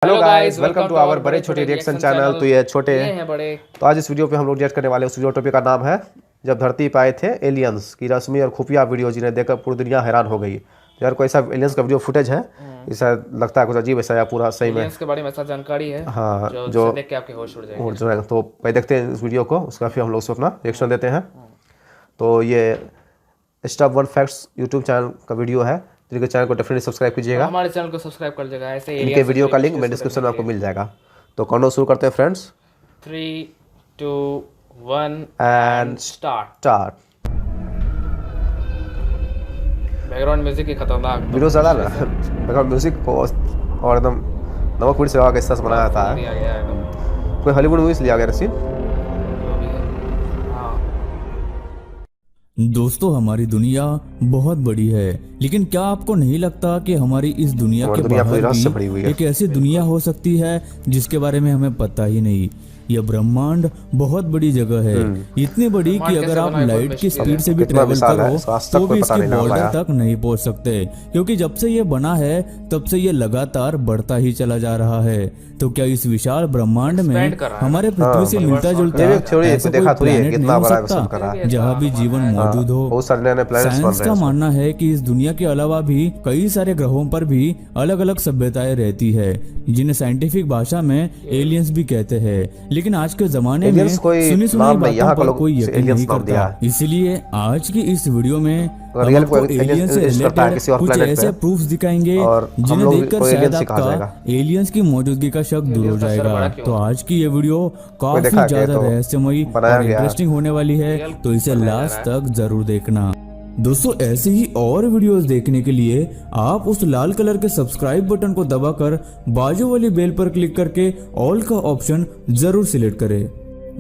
Hello guys, welcome to our बड़े छोटे reaction channel. तो ये छोटे हैं बड़े। तो आज इस वीडियो पे हम लोग रिएक्ट करने वाले हैं। उस वीडियो टॉपिक का नाम है जब धरती पे आए थे एलियंस की रस्मी और खुफिया वीडियो, जिन्हें देखकर पूरी दुनिया हैरान हो गई। तो यार कोई ऐसा एलियंस का वीडियो फुटेज है, ऐसा लगता है कुछ अजीब ऐसा या पूरा सही में एलियंस के बारे में ऐसा जानकारी है हाँ जो देख के आपके होश उड़ जाएंगे। जो है। तो पहले देखते हैं इस वीडियो को, उसका फिर हम लोग उसको अपना रिएक्शन देते हैं। तो ये stop one facts YouTube channel का वीडियो है, जिनके चैनल को डेफिनेटली सब्सक्राइब कीजिएगा। हमारे चैनल को सब्सक्राइब कर दीजिएगा। ऐसे इनके वीडियो का लिंक मैं डिस्क्रिप्शन में आपको मिल जाएगा। तो कौन शुरू करते हैं friends. 3, 2, 1 and start. Background music की खतरनाक वीडियो ज़्यादा ना बैकग्राउंड म्यूजिक और एकदम नमक मिर्च लगा के इस तरह से बनाया था। दिया गया है एकदम। कोई हॉलीवुड मूवी से लिया गया सीन। दोस्तों, हमारी दुनिया बहुत बड़ी है, लेकिन क्या आपको नहीं लगता कि हमारी इस दुनिया के बाहर भी एक ऐसी दुनिया हो सकती है जिसके बारे में हमें पता ही नहीं। यह ब्रह्मांड बहुत बड़ी जगह है, इतनी बड़ी कि अगर आप लाइट की स्पीड से भी ट्रेवल करो तो भी इसके बॉर्डर तक नहीं पहुंच सकते, क्योंकि जब से ये बना है तब से ये लगातार बढ़ता ही चला जा रहा है। तो क्या इस विशाल ब्रह्मांड में हमारे पृथ्वी से मिलता जुलता ऐसा कोई प्लैनेट नहीं हो सकता जहाँ भी जीवन मौजूद हो? साइंस का मानना है कि इस दुनिया के अलावा भी कई सारे ग्रहों पर भी अलग अलग सभ्यताएं रहती है, जिन्हें साइंटिफिक भाषा में एलियंस भी कहते हैं। लेकिन आज के जमाने में सुनी सुनाई बातों पर कोई यकीन नहीं करता। इसलिए आज की इस वीडियो में आपको एलियंस से रिलेटेड कुछ ऐसे प्रूफ्स दिखाएंगे जिन्हें देखकर शायद आपका एलियंस की मौजूदगी का शक दूर हो जाएगा। तो आज की ये वीडियो काफी ज्यादा रहस्यमयी और इंटरेस्टिंग होने वाली है, तो इसे लास्ट तक जरूर देखना। दोस्तों, ऐसे ही और वीडियोस देखने के लिए आप उस लाल कलर के सब्सक्राइब बटन को दबाकर बाजू वाली बेल पर क्लिक करके ऑल का ऑप्शन जरूर सिलेक्ट करें।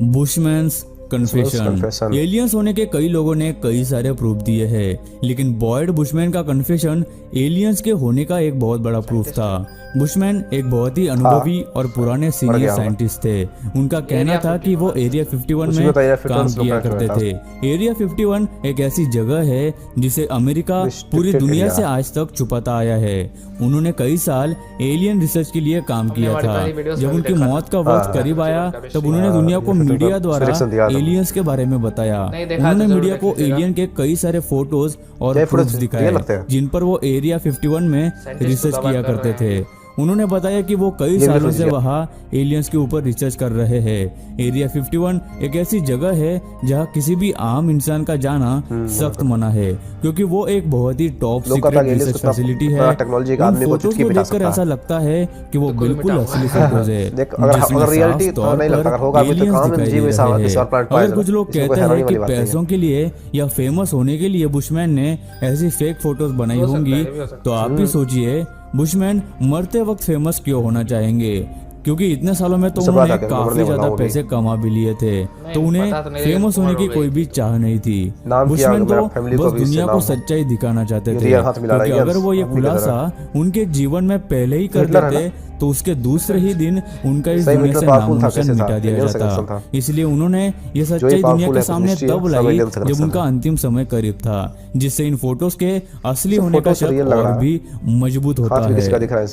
बुशमैन्स कन्फेशन। एलियंस होने के कई लोगों ने कई सारे प्रूफ दिए हैं, लेकिन बॉयड बुशमैन का कन्फेशन एलियंस के होने का एक बहुत बड़ा प्रूफ था। बुशमैन एक बहुत ही अनुभवी और पुराने सीनियर साइंटिस्ट थे। उनका कहना था कि वो एरिया 51 में काम किया करते थे। एरिया 51 एक ऐसी जगह है जिसे अमेरिका पूरी दुनिया से आज तक छुपाता आया है। उन्होंने कई साल एलियन रिसर्च के लिए काम किया था। जब उनकी मौत का वक्त करीब आया तब उन्होंने दुनिया को मीडिया द्वारा एलियंस के बारे में बताया। उन्होंने मीडिया को एलियन के कई सारे फोटोज और प्रूफ्स दिखाए जिन पर वो एरिया 51 में रिसर्च किया करते थे। उन्होंने बताया कि वो कई सालों से वहाँ एलियंस के ऊपर रिसर्च कर रहे हैं। एरिया 51 एक ऐसी जगह है जहाँ किसी भी आम इंसान का जाना सख्त मना है, क्योंकि वो एक बहुत ही टॉप सीक्रेट रिसर्च फैसिलिटी है। उन फोटोज को देखकर ऐसा लगता है कि वो बिल्कुल असली फोटोज है, जिसमें साफ तौर पर एलियंस दिखाई दे रहे हैं। अगर कुछ लोग कहते हैं कि पैसों के लिए या फेमस होने के लिए बुशमैन ने ऐसी फेक फोटोज बनाई होंगी, तो आप भी सोचिए बुशमैन मरते वक्त फेमस क्यों होना चाहेंगे, क्योंकि इतने सालों में तो उन्होंने काफी ज्यादा पैसे कमा भी लिए थे, तो उन्हें फेमस होने की कोई भी चाह नहीं थी। बुशमैन तो बस दुनिया को सच्चाई दिखाना चाहते थे, क्योंकि अगर वो ये खुलासा उनके जीवन में पहले ही कर देते तो उसके दूसरे ही दिन उनका इस दुनिया से नामोनिशान मिटा दिया जाता। इसलिए उन्होंने ये सच्चाई दुनिया के सामने तब लाई जब उनका अंतिम समय करीब था, जिससे इन फोटोज के असली होने का शक और भी मजबूत होता है।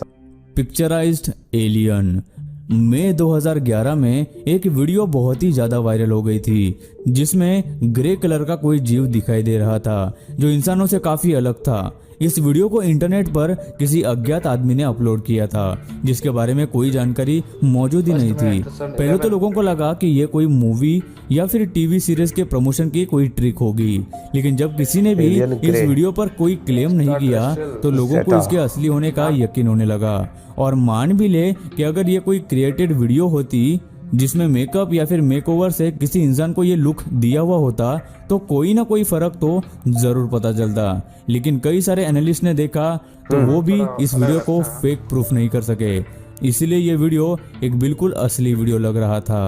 Picturised alien. मई 2011 में एक वीडियो बहुत ही ज्यादा वायरल हो गई थी, जिसमें ग्रे कलर का कोई जीव दिखाई दे रहा था जो इंसानों से काफी अलग था। इस वीडियो को इंटरनेट पर किसी अज्ञात आदमी ने अपलोड किया था, जिसके बारे में कोई जानकारी मौजूद ही नहीं थी। पहले तो लोगों को लगा कि ये कोई मूवी या फिर टीवी सीरीज के प्रमोशन की कोई ट्रिक होगी, लेकिन जब किसी ने भी इस वीडियो पर कोई क्लेम नहीं किया तो लोगों को इसके असली होने का यकीन होने लगा। और मान भी ले कि अगर ये कोई क्रिएटेड वीडियो होती जिसमें मेकअप या फिर मेकओवर से किसी इंसान को ये लुक दिया हुआ होता, तो कोई ना कोई फर्क तो जरूर पता चलता। लेकिन कई सारे एनालिस्ट ने देखा तो वो भी इस वीडियो को फेक प्रूफ नहीं कर सके, इसलिए ये वीडियो एक बिल्कुल असली वीडियो लग रहा था।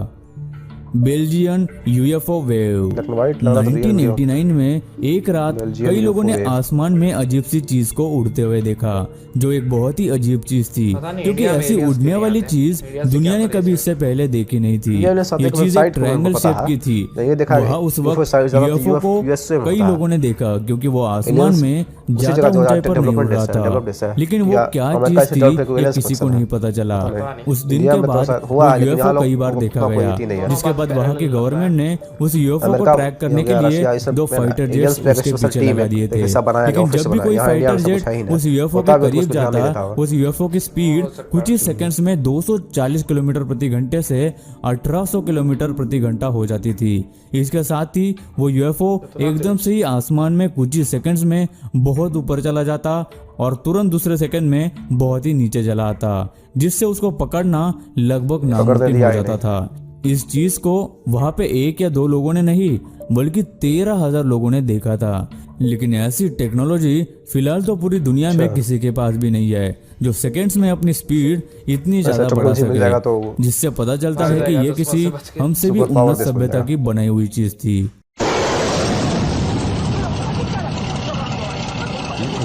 Belgian UFO wave. 1989 में एक रात कई लोगों ने आसमान में अजीब सी चीज को उड़ते हुए देखा, जो एक बहुत ही अजीब चीज थी, क्योंकि ऐसी उड़ने वाली चीज दुनिया ने कभी इससे पहले देखी नहीं थी। ये चीज एक ट्रायंगल शेप की थी। वहाँ उस वक्त यूएफओ को कई लोगों ने देखा, क्योंकि वो आसमान में ज्यादा ऊंचाई पर नहीं उड़ रहा था, लेकिन वो क्या चीज थी ये किसी को नहीं पता चला। उस दिन के बाद वो यूएफओ कई बार देखा गया, जिसके बाद वहाँ की गवर्नमेंट ने उस यूएफओ को ट्रैक करने के लिए 2 फाइटर जेट्स उसके पीछे लगा दिए थे। लेकिन जब भी कोई फाइटर जेट उस यूएफओ के करीब जाता, उस यूएफओ की स्पीड कुछ ही सेकंड्स में 240 किलोमीटर प्रति घंटे से 1800 किलोमीटर प्रति घंटा हो जाती थी। इसके साथ ही वो यूएफओ एकदम से ही आसमान में कुछ ही सेकंड्स में बहुत ऊपर चला जाता और तुरंत दूसरे सेकंड में बहुत ही नीचे चला आता, जिससे उसको पकड़ना लगभग नामुमकिन हो जाता था। इस चीज को वहां पे 1 या 2 लोगों ने नहीं, बल्कि 13,000 लोगों ने देखा था। लेकिन ऐसी टेक्नोलॉजी फिलहाल तो पूरी दुनिया में किसी के पास भी नहीं है, जो सेकंड्स में अपनी स्पीड इतनी ज्यादा बढ़ा सके, जिससे पता चलता है कि ये किसी हमसे भी उन्नत सभ्यता की बनाई हुई चीज थी।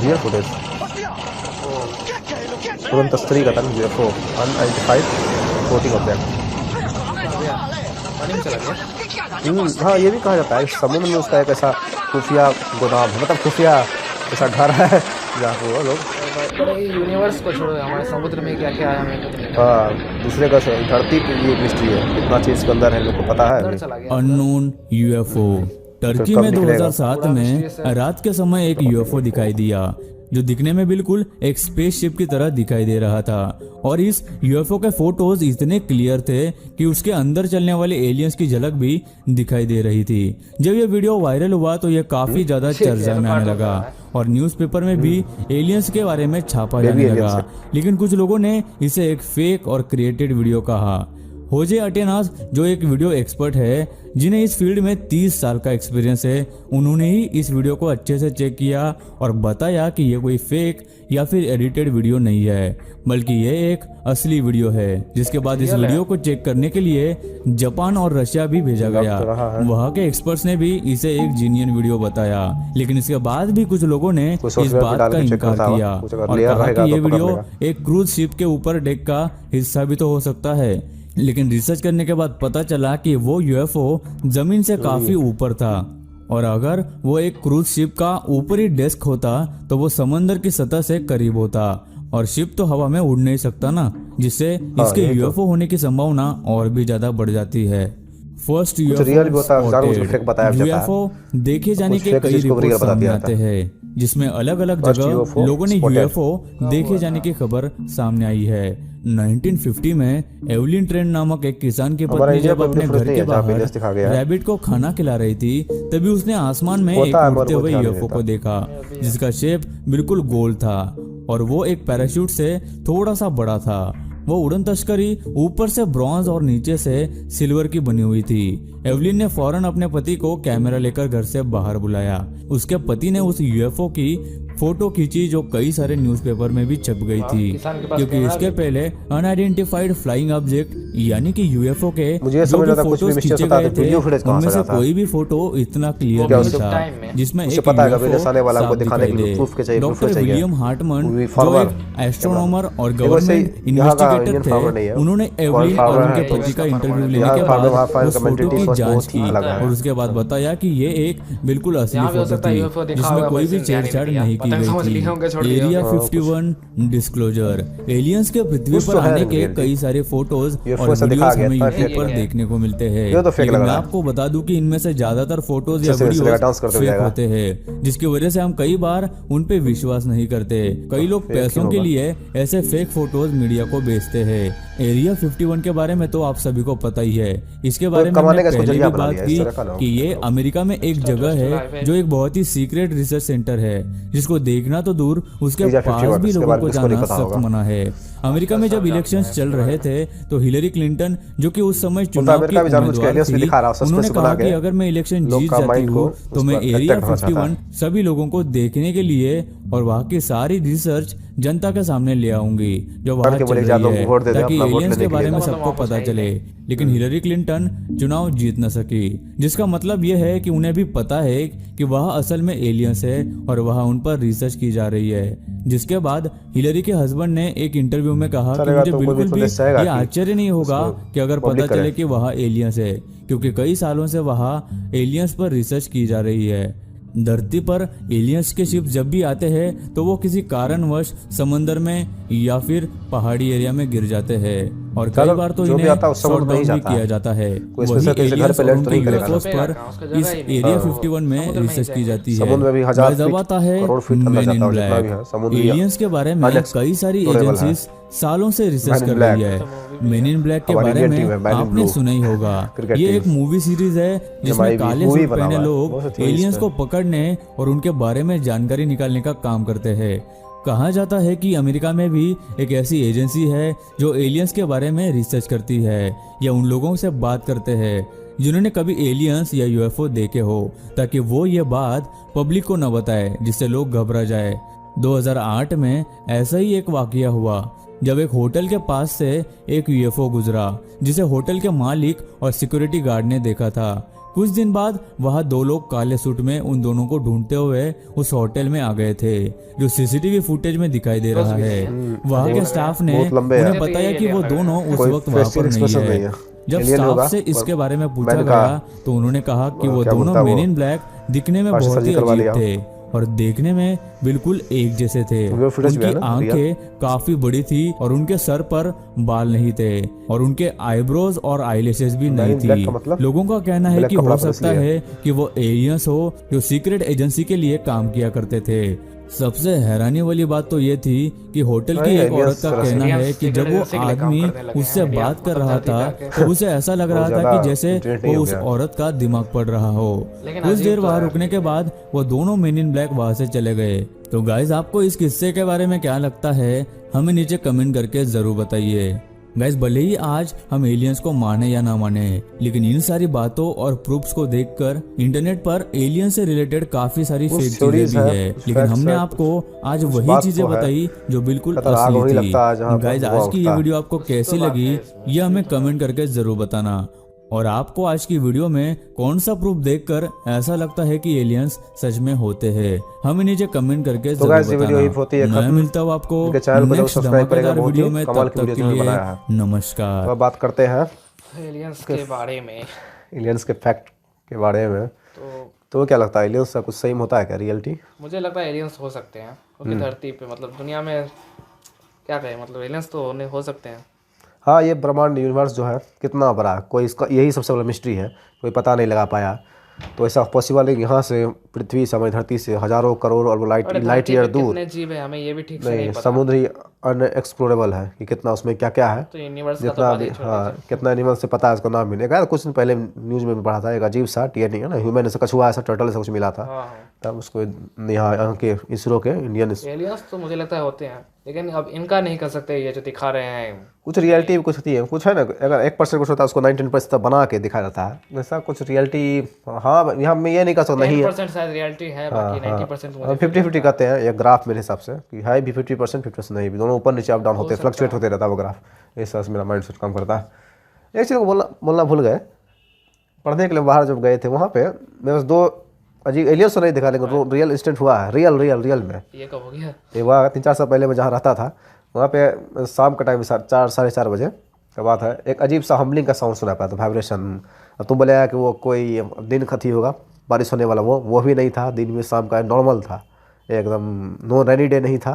रियल फुटेज तुरंत तस्करी का था यूएफओ अनआइडेंटिफाइड फ्लोटिंग ऑब्जेक्ट। हाँ, ये भी कहा जाता है समुद्र में उसका एक ऐसा खुफिया गोदाम है, मतलब खुफिया ऐसा घर है जहाँ पे वो लोग यूनिवर्स को छोड़ो, हमारे समुद्र में क्या क्या है हमें। हाँ, दूसरे का धरती की ये मिस्ट्री है, कितना चीज के अंदर है लोग को पता है। Unknown UFO. टर्की में 2007 में रात के समय एक यूएफओ दिखाई दिया, जो दिखने में बिल्कुल एक स्पेसशिप की तरह दिखाई दे रहा था। और इस यूएफओ के फोटोज इतने क्लियर थे कि उसके अंदर चलने वाले एलियंस की झलक भी दिखाई दे रही थी। जब ये वीडियो वायरल हुआ तो ये काफी ज्यादा चर्चा में आने लगा और न्यूज़पेपर में भी एलियंस के बारे में छापा जाने लगा। लेकिन कुछ लोगों ने इसे एक फेक और क्रिएटेड वीडियो कहा। होजे अटेनास, जो एक वीडियो एक्सपर्ट है जिन्हें इस फील्ड में 30 साल का एक्सपीरियंस है, उन्होंने ही इस वीडियो को अच्छे से चेक किया और बताया कि ये कोई फेक या फिर एडिटेड वीडियो नहीं है, बल्कि ये एक असली वीडियो है। जिसके बाद इस वीडियो को चेक करने के लिए जापान और रशिया भी भेजा गया। वहाँ के एक्सपर्ट्स ने भी इसे एक जीनियन वीडियो बताया, लेकिन इसके बाद भी कुछ लोगों ने इस बात का इनकार किया और कहा कि ये वीडियो एक क्रूज शिप के ऊपर डेक का हिस्सा भी तो हो सकता है। लेकिन रिसर्च करने के बाद पता चला कि वो यूएफओ जमीन से काफी ऊपर था, और अगर वो एक क्रूज शिप का ऊपरी डेस्क होता तो वो समंदर की सतह से करीब होता, और शिप तो हवा में उड़ नहीं सकता ना, जिससे इसके यूएफओ होने की संभावना और भी ज्यादा बढ़ जाती है। फर्स्ट यूएफओ देखे जाने के कई रिपोर्ट सामने आते हैं, जिसमें अलग अलग जगह लोगों ने यूएफओ देखे जाने की खबर सामने आई है। 1950 में एवलिन ट्रेन नामक एक किसान की पत्नी जब अपने घर के बाहर रैबिट को खाना खिला रही थी, तभी उसने आसमान में एक उड़ते हुए यूएफओ को देखा, जिसका शेप बिल्कुल गोल था और वो एक पैराशूट से थोड़ा सा बड़ा था। वो उड़न तस्करी ऊपर से ब्रॉन्ज और नीचे से सिल्वर की बनी हुई थी। एवलिन ने फौरन अपने पति को कैमरा लेकर घर से बाहर बुलाया। उसके पति ने उस यूएफओ की फोटो खींची, जो कई सारे न्यूज़पेपर में भी छप गई थी, क्योंकि इसके पहले अनआइडेंटिफाइड फ्लाइंग ऑब्जेक्ट यानी कि यूएफओ के जो भी फोटोज खींचे गए थे, उनमें से कोई भी फोटो इतना क्लियर नहीं था जिसमें एक यूएफओ साफ दिखाई दे। डॉक्टर विलियम हार्टमन, जो एक एस्ट्रोनॉमर और गवर्नमेंट इन्वेस्टिगेटर थे, उन्होंने एवलिन और उनके पति का इंटरव्यू लेने के बाद उस फोटो की जांच की और उसके बाद बताया कि ये एक बिल्कुल असली फोटो थी, जिसमें कोई भी छेड़छाड़ नहीं की गई थी। Area 51 disclosure. एलियंस के पृथ्वी पर आने के कई सारे फोटोज और वीडियोस हमें यूट्यूब पर देखने को मिलते हैं, लेकिन मैं आपको बता दूं कि इनमें से ज्यादातर फोटोज या वीडियोस फेक होते हैं, जिसकी वजह से हम कई बार उन पे विश्वास नहीं करते। कई लोग पैसों के लिए ऐसे फेक फोटोज मीडिया को बेचते हैं। एरिया 51 के बारे में तो आप सभी को पता ही है। इसके बारे में मैंने पहले भी बात की कि ये अमेरिका में एक जगह है जो एक बहुत ही सीक्रेट रिसर्च सेंटर है, जिसको जिसको देखना तो दूर उसके PIZZA पास 51, भी इसके लोगों बारे को में किसको नहीं जाना पता सख्त होगा। मना है। अमेरिका में जब इलेक्शंस चल रहे थे तो हिलरी क्लिंटन जो कि उस समय चुनाव की अमेरिका भी जानबूझ के उम्मीदवार aliens भी थी, दिखा रहा है, उन्होंने suspense कहा बना के कि अगर मैं इलेक्शन लोग जीत का जाती mind को हूँ तो उस मैं पर एरिया attract होना चाहता 51 सभी लोगों को देखने के लिए और वहाँ की सारी रिसर्च जनता के सामने ले आऊंगी जो वहाँ के चल बोले कि रही लोग है, वोट दे दे, ताकि अपना वोट एलियंस लेने के के बारे लिए। में मतलब सबको वापस पता आई चले। लेकिन हिलरी क्लिंटन चुनाव जीत न सकी, जिसका मतलब यह है कि उन्हें भी पता है कि वह असल में एलियंस है और वह उन पर रिसर्च की जा रही है। जिसके बाद हिलरी के हस्बैंड ने एक इंटरव्यू में कहा कि चलेगा मुझे तो कोई भी बिल्कुल भी प्रदेश चाहेगा ये कि आश्चर्य नहीं होगा उसको कि अगर पता public करे। चले कि वह एलियंस है, क्योंकि कई सालों से वहाँ एलियंस पर रिसर्च की जा रही है। धरती पर एलियंस के शिप जब भी आते हैं तो वो किसी कारणवश समंदर में या फिर पहाड़ी एरिया में गिर जाते हैं और कई चलो, बार तो जो भी इन्हें आता है वो समुद्र शॉट में ही डाउन भी जाता किया है। जाता है। कोई वही स्पेशल से घर एलियंस पे और लैंड तो उनके नहीं करेगा ना। यूएफओस पर उसका जगह इस ही नहीं एरिया है, वो 51 में समुद्र में ही रिसर्च की जाएंगे। जाती है। समुद्र में भी 1000 गाइस, अब फीट, आता है करोड़ फीट अंदर मैन जाता इन हो, जितना भी है ब्लैक। समुद्री एलियंस के बारे में कई सारी unexplorable है। एजेंसीज सालों से रिसर्च मैन इन कर रही ब्लैक। है। मैन इन ब्लैक के हमारी बारे इंडियन टीम है, में मैन इन आपने ब्लू सुना ही होगा। क्रिकेट ये टीम। एक मूवी सीरीज है जिसमें हमारी काले मूवी सूट बना पहने हुआ है, लोग बहुत अच्छी एलियंस है। को पकड़ने और उनके बारे में जानकारी निकालने का काम करते हैं। कहा जाता है कि अमेरिका में भी एक ऐसी एजेंसी है जो एलियंस के बारे में रिसर्च करती है या उन लोगों से बात करते हैं जिन्होंने कभी एलियंस या यूएफओ देखे हो, ताकि वो ये बात पब्लिक को न बताए जिससे लोग घबरा जाए। 2008 में ऐसा ही एक वाकया हुआ जब एक होटल के पास से एक यूएफओ गुजरा जिसे होटल के मालिक और सिक्योरिटी गार्ड ने देखा था। कुछ दिन बाद वहां दो लोग काले सूट में उन दोनों को ढूंढते हुए उस होटल में आ गए थे, जो सीसीटीवी फुटेज में दिखाई दे रहा है। वहां के स्टाफ ने बहुत लंबे हैं। उन्हें बताया कि वो दोनों उस कोई वक्त वहां facial पर expression नहीं नहीं है। है। जब Alien स्टाफ होगा, से इसके बारे में पूछा मैंने कहा, गया तो उन्होंने कहा कि वो क्या दोनों बोलता है मेन वो? इन ब्लैक दिखने में पार्टी बहुत ही सर्जी करवा अजीब लिया। थे और देखने में बिल्कुल एक जैसे थे। वो footage भी है उनकी ना, आंखें काफी बड़ी थी और उनके सर पर बाल नहीं थे और उनके आईब्रोज और आईलैशेस भी नहीं black थी। का मतलब? लोगों का कहना है black कि कपड़ा हो पर सकता इसलिए। है कि वो एलियंस हो जो सीक्रेट एजेंसी के लिए काम किया करते थे। सबसे हैरानी वाली बात तो ये थी कि होटल की नहीं, एक औरत का aliens कहना है aliens कि जब वो secret agency के लिए काम आदमी करने लगे उससे हैं। इंडिया बात कर मतलब रहा धरती था पे आके। तो उसे ऐसा लग रहा था ज्यादा कि जैसे internet नहीं वो हो उस गया। औरत का दिमाग पढ़ रहा हो। लेकिन कुछ अजीब देर तो वहां है। रुकने के बाद वो दोनों मेन इन ब्लैक वहां से चले गए। तो गाइज, आपको इस किस्से के बारे में क्या लगता है हमें नीचे कमेंट करके जरूर बताइए। गाइस, भले ही आज हम एलियंस को माने या ना माने, लेकिन इन सारी बातों और प्रूफ्स को देखकर इंटरनेट पर एलियन से रिलेटेड काफी सारी कुछ फेक चीजें theories भी है, है, कुछ लेकिन facts हमने है, आपको आज कुछ वही बात चीजें तो है। बताई जो बिल्कुल खतरनाक वही असली लगता है थी। जहाँ पर गाइस, धुआं आज की ये उठता है। वीडियो आपको कैसी बात लगी है इसमें। ये हमें कमेंट करके जरूर बताना। और आपको आज की वीडियो में कौन सा प्रूफ देखकर ऐसा लगता है कि एलियंस सच में होते हैं, हमें नीचे कमेंट करके जरूर गाइस, ये वीडियो यही होती है बताना। मैं खत्म। मिलता हूँ आपको इनके चैनल को जरूर नेक्स्ट सब्सक्राइब करेगा, धमाकेदार बहुत ही वीडियो में। कमाल तब की तक वीडियो के जो लिए बनाया है। नमस्कार। तो अब बात करते हैं एलियंस के बारे में। एलियंस के फैक्ट के बारे में। तो क्या लगता है, एलियंस का कुछ सही होता है क्या, रियलिटी? मुझे लगता है एलियंस हो सकते हैं, क्योंकि धरती पे मतलब दुनिया में क्या कहें, मतलब एलियंस तो हो सकते हैं। हाँ, ये ब्रह्मांड यूनिवर्स जो है कितना बड़ा है, कोई इसका यही सबसे बड़ा मिस्ट्री है, कोई पता नहीं लगा पाया। तो ऐसा पॉसिबल है कि यहाँ से पृथ्वी से, हमारी धरती से हज़ारों करोड़ और लाइट और लाइट धरती ईयर पे दूर कितने जीव है हमें ये भी ठीक से नहीं, नहीं पता। समुद्र ही अनएक्सप्लोरेबल है कि कितना उसमें क्या क्या है। तो यूनिवर्स का तो जितना बात भी ही छोड़ हाँ, दीजिए। कितना एनिमल से पता है इसको नाम मिलेगा। कुछ दिन पहले न्यूज़ में भी पढ़ा था, एक अजीब सा टीएनए है ना, ह्यूमन ऐसा कछुआ ऐसा टर्टल ऐसा कुछ मिला था। हाँ तब उसको यहाँ के इसरो के इंडियन एलियंस तो मुझे लगता है होते हैं, लेकिन अब इनका नहीं कर सकते ये जो दिखा रहे हैं। कुछ रियलिटी भी कुछ होती है, कुछ है ना, अगर 1% कुछ होता है उसको 99% बना के दिखाया जाता है, ऐसा कुछ रियलिटी। हाँ, यहाँ मैं ये नहीं कर सकता नहीं है। 10% शायद रियलिटी है, बाकी 90% मुझे 50-50 कहते हैं ये ग्राफ मेरे हिसाब से, कि है भी 50% 50% नहीं भी, दोनों ऊपर नीचे अप डाउन होते हैं, फ्लक्चुएट होते रहता है वो ग्राफ। इस तरह से मेरा माइंड सेट काम करता है। एक चीज़ को बोलना भूल गए, पढ़ने के लिए बाहर जब गए थे वहाँ पे मेरे पास 2 अजीब एलियंस तो नहीं दिखा, लेकिन रियल इंसिडेंट हुआ है, रियल में। ये कब हो गया? ये हुआ 3-4 साल पहले मैं जहाँ रहता था, वहाँ पे शाम का टाइम 4 साढ़े 4 बजे का बात है, एक अजीब सा हम्बलिंग का साउंड सुना पाया था, वाइब्रेशन। अब तुम बोले कि वो कोई दिन खती होगा, बारिश होने वाला, वो भी नहीं था। दिन में शाम का नॉर्मल था, एकदम नो रेनी डे नहीं था,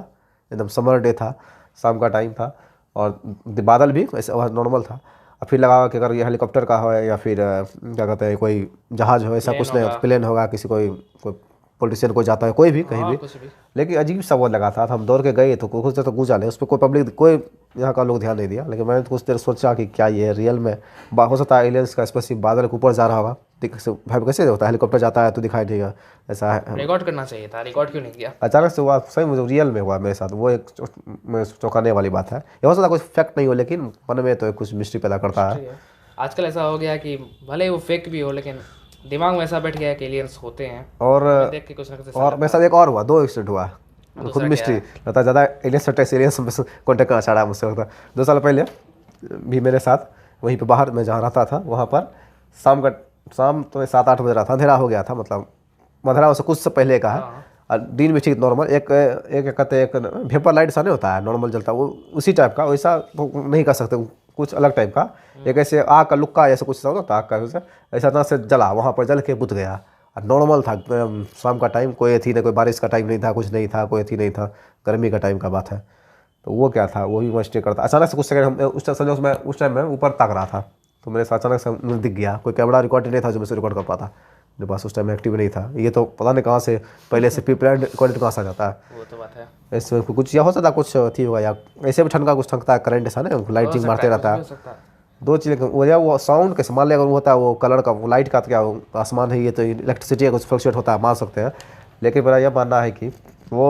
एकदम समर डे था, शाम का टाइम था और बादल भी ऐसे नॉर्मल था। और फिर लगा कि अगर ये हेलीकॉप्टर का हो या फिर क्या कहते हैं कोई जहाज़ हो, ऐसा कुछ नहीं, प्लेन होगा, किसी कोई पॉलिटिशियन कोई जाता है, कोई भी कहीं भी। कुछ भी। लेकिन अजीब सा वो लगा था, हम दौड़ के गए तो कुछ देर तो गुजा ले, उस पर कोई पब्लिक कोई यहाँ का लोग ध्यान नहीं दिया। लेकिन मैंने कुछ देर सोचा कि क्या ये रियल में हो सकता है एलियंस का स्पेसिफिक बादल के ऊपर जा रहा होगा, भाई कैसे होता है, हेलीकॉप्टर जाता है तो दिखाई देगा, ऐसा है। रिकॉर्ड करना चाहिए था, रिकॉर्ड क्यों नहीं किया? अचानक से हुआ, सही मुझे रियल में हुआ मेरे साथ, वो एक चौंकाने वाली बात है। ये हो सकता है कुछ फैक्ट नहीं हो, लेकिन मन में तो कुछ मिस्ट्री पैदा करता है। आजकल ऐसा हो गया कि भले ही वो फेक भी हो, लेकिन दिमाग में ऐसा बैठ गया है कि एलियंस होते हैं, और देख के कुछ ना कुछ। और मेरे साथ एक और हुआ, 2 एक्सीडेंट हुआ, खुद मिस्ट्री लगता है ज़्यादा एलियंस कॉन्टेक्ट करना चाह रहा है मुझसे। लगता है 2 साल पहले भी मेरे साथ वहीं पे बाहर मैं जहाँ रहता था वहाँ पर शाम तो 7-8 बज रहा था, अंधेरा हो गया था, मतलब अंधेरा उससे कुछ से पहले का है। और दिन में ठीक नॉर्मल एक कहते एक वेपर लाइट सा नहीं होता है नॉर्मल जलता, वो उसी टाइप का, वैसा नहीं कर सकते, कुछ अलग टाइप का, एक ऐसे आग का लुक्का ऐसा कुछ सा होता आग का, ऐसा तरह से जला, वहाँ पर जल के बुझ गया। और नॉर्मल था शाम का टाइम, कोई थी ना, कोई बारिश का टाइम नहीं था, कुछ नहीं था, कोई थी नहीं था, गर्मी का टाइम का बात है। तो वो क्या था, वो भी मैं स्टे करता। अचानक से कुछ सेकंड हम उस टाइम मैं ऊपर ताक रहा था, तो मेरे साथ अचानक से मुझे दिख गया, कोई कैमरा रिकॉर्ड नहीं था जो मैं रिकॉर्ड कर पाता, मेरे पास उस टाइम एक्टिव नहीं था। ये तो पता नहीं कहाँ से पहले से प्री प्लान्ड रिकॉर्ड कहाँ से आ जाता है, वो तो बात है। इसमें कुछ या हो सकता है कुछ थी होगा, या ऐसे भी ठंडा कुछ ठंकता है, करंट ऐसा ना लाइटिंग मारते रहता है। 2 चीज़ें वो साउंड कैसे मान लिया, अगर वो होता है वो कलर का, वो लाइट का, तो क्या आसमान है, ये तो इलेक्ट्रिसिटी का कुछ फ्लक्चुएट होता है, मान सकते हैं। लेकिन मेरा यह मानना है कि वो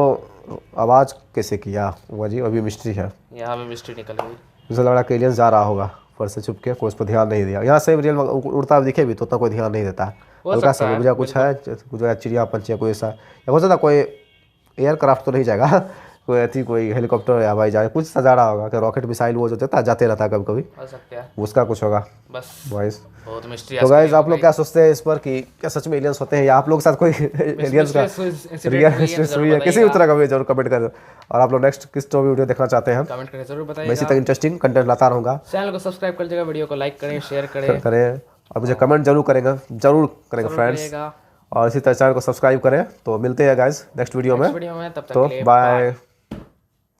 आवाज़ कैसे किया, वो जी अभी मिस्ट्री है। यहाँ पे मिस्ट्री निकल गई। मुझे लग रहा है कि एलियंस जा रहा होगा पर से छुप के, कोई उस पर ध्यान नहीं दिया। यहाँ से रियल में उड़ता हुआ दिखे भी तो उतना कोई ध्यान नहीं देता, हल्का सा मुझे कुछ है, कुछ चिड़िया पंछी कोई ऐसा, या हो सकता कोई एयरक्राफ्ट तो नहीं जाएगा, कोई ऐसी कोई हेलीकॉप्टर या हवाई जहाज कुछ सा जा रहा होगा, कि रॉकेट मिसाइल वो जो देता जाते रहता है कभी कभी, हो सकता है उसका कुछ होगा बस। वॉइस बहुत मिस्ट्री। तो गाइस आप लोग क्या सोचते हैं इस पर, कि क्या सच में एलियंस होते हैं, या आप लोग के साथ कोई एलियंस का रियल किसी भी तरह का भी जरूर कमेंट करें। और आप लोग नेक्स्ट किस टॉपिक वीडियो देखना चाहते हैं कमेंट करके जरूर मैं बताइए। इसी तक इंटरेस्टिंग कंटेंट लाता रहूँगा। चैनल को सब्सक्राइब कर दीजिएगा, वीडियो को लाइक करें, शेयर करें और मुझे कमेंट जरूर करेंगे फ्रेंड्स, और इसी तरह चैनल को सब्सक्राइब करें। तो मिलते हैं गाइस नेक्स्ट वीडियो में, तब तक तो के लिए बाय।